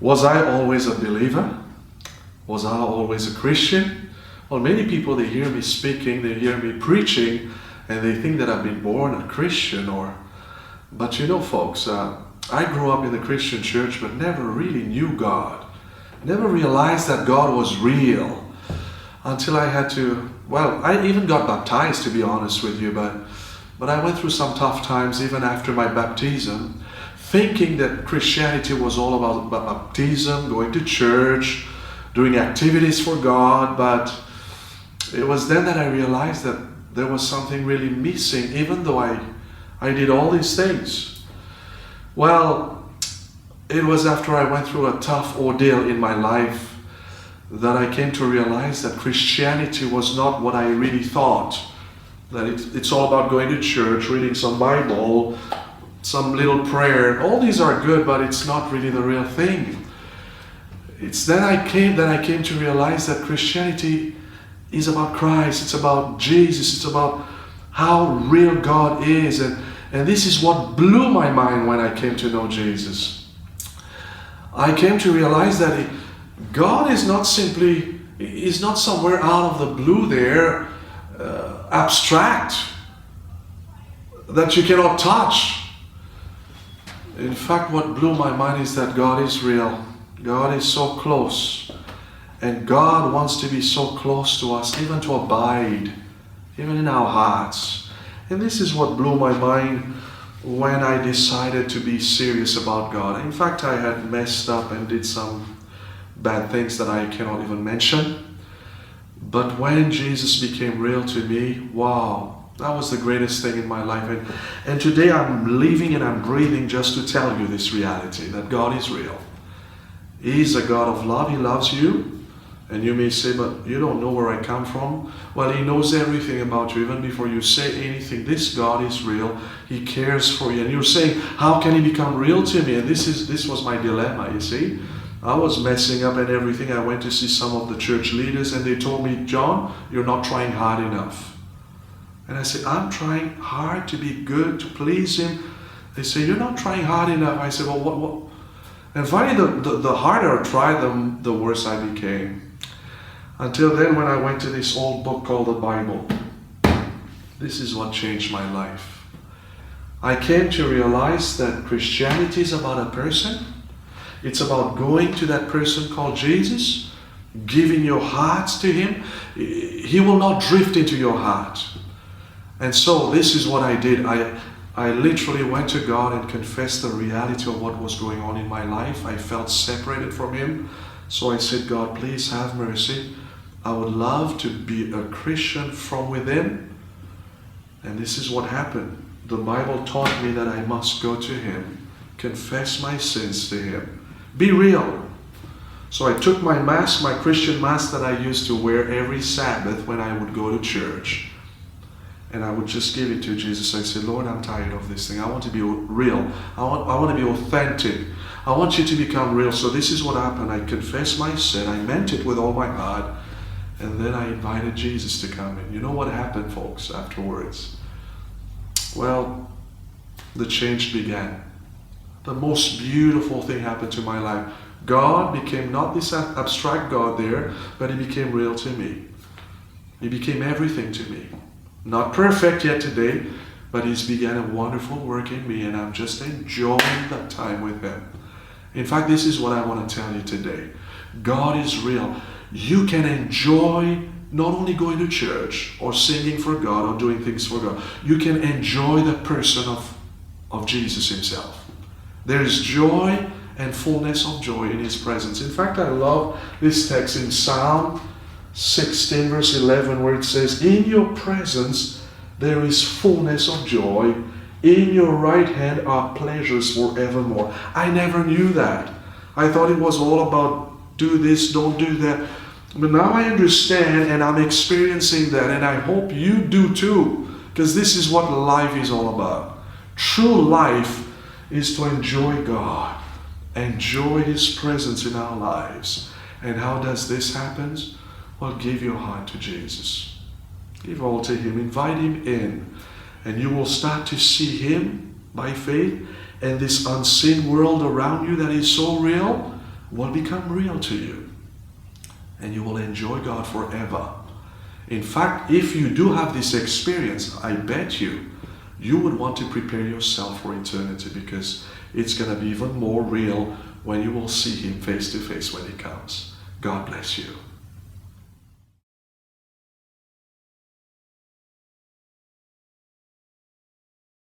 Was I always a believer? Was I always a Christian? Well, many people, they hear me speaking, they hear me preaching, and they think that I've been born a Christian. But you know, folks, I grew up in the Christian church, but never really knew God. Never realized that God was real until I had to, well, I even got baptized, to be honest with you, but I went through some tough times even after my baptism, thinking that Christianity was all about baptism, going to church, doing activities for God. But it was then that I realized that there was something really missing, even though I did all these things. Well, it was after I went through a tough ordeal in my life that I came to realize that Christianity was not what I really thought. That it's all about going to church, reading some Bible, some little prayer. All these are good, but it's not really the real thing. It's then I came to realize that Christianity is about Christ. It's about Jesus. It's about how real God is. And this is what blew my mind when I came to know Jesus. I came to realize that God is not somewhere out of the blue there, abstract, that you cannot touch. In fact, what blew my mind is that God is real. God is so close. And God wants to be so close to us, even to abide, even in our hearts. And this is what blew my mind when I decided to be serious about God. In fact, I had messed up and did some bad things that I cannot even mention. But when Jesus became real to me, wow, that was the greatest thing in my life. And today I'm living and I'm breathing just to tell you this reality, that God is real. He's a God of love. He loves you. And you may say, but you don't know where I come from. Well, He knows everything about you, even before you say anything. This God is real. He cares for you. And you're saying, how can He become real to me? And this was my dilemma, you see. I was messing up and everything. I went to see some of the church leaders and they told me, John, you're not trying hard enough. And I said, I'm trying hard to be good, to please Him. They say, you're not trying hard enough. I said, well, what? And finally, the harder I tried, the worse I became. Until then, when I went to this old book called the Bible, this is what changed my life. I came to realize that Christianity is about a person. It's about going to that person called Jesus, giving your hearts to Him. He will not drift into your heart. And so this is what I did. I literally went to God and confessed the reality of what was going on in my life. I felt separated from Him. So I said, God, please have mercy. I would love to be a Christian from within. And this is what happened. The Bible taught me that I must go to Him, confess my sins to Him, be real. So I took my mask, my Christian mask that I used to wear every Sabbath when I would go to church. And I would just give it to Jesus. I said, Lord, I'm tired of this thing. I want to be real. I want to be authentic. I want you to become real. So this is what happened. I confessed my sin. I meant it with all my heart. And then I invited Jesus to come in. You know what happened, folks, afterwards? Well, the change began. The most beautiful thing happened to my life. God became not this abstract God there, but He became real to me. He became everything to me. Not perfect yet today, but He's began a wonderful work in me, and I'm just enjoying that time with Him. In fact, this is what I want to tell you today. God is real. You can enjoy not only going to church or singing for God or doing things for God. You can enjoy the person of Jesus Himself. There is joy and fullness of joy in His presence. In fact, I love this text in Psalm 16 verse 11 where it says, in your presence there is fullness of joy. In your right hand are pleasures forevermore. I never knew that. I thought it was all about do this, don't do that. But now I understand and I'm experiencing that, and I hope you do too, because this is what life is all about. True life is to enjoy God, enjoy His presence in our lives. And how does this happen? Well, give your heart to Jesus. Give all to Him. Invite Him in. And you will start to see Him by faith. And this unseen world around you that is so real, will become real to you. And you will enjoy God forever. In fact, if you do have this experience, I bet you would want to prepare yourself for eternity, because it's going to be even more real when you will see Him face to face when He comes. God bless you.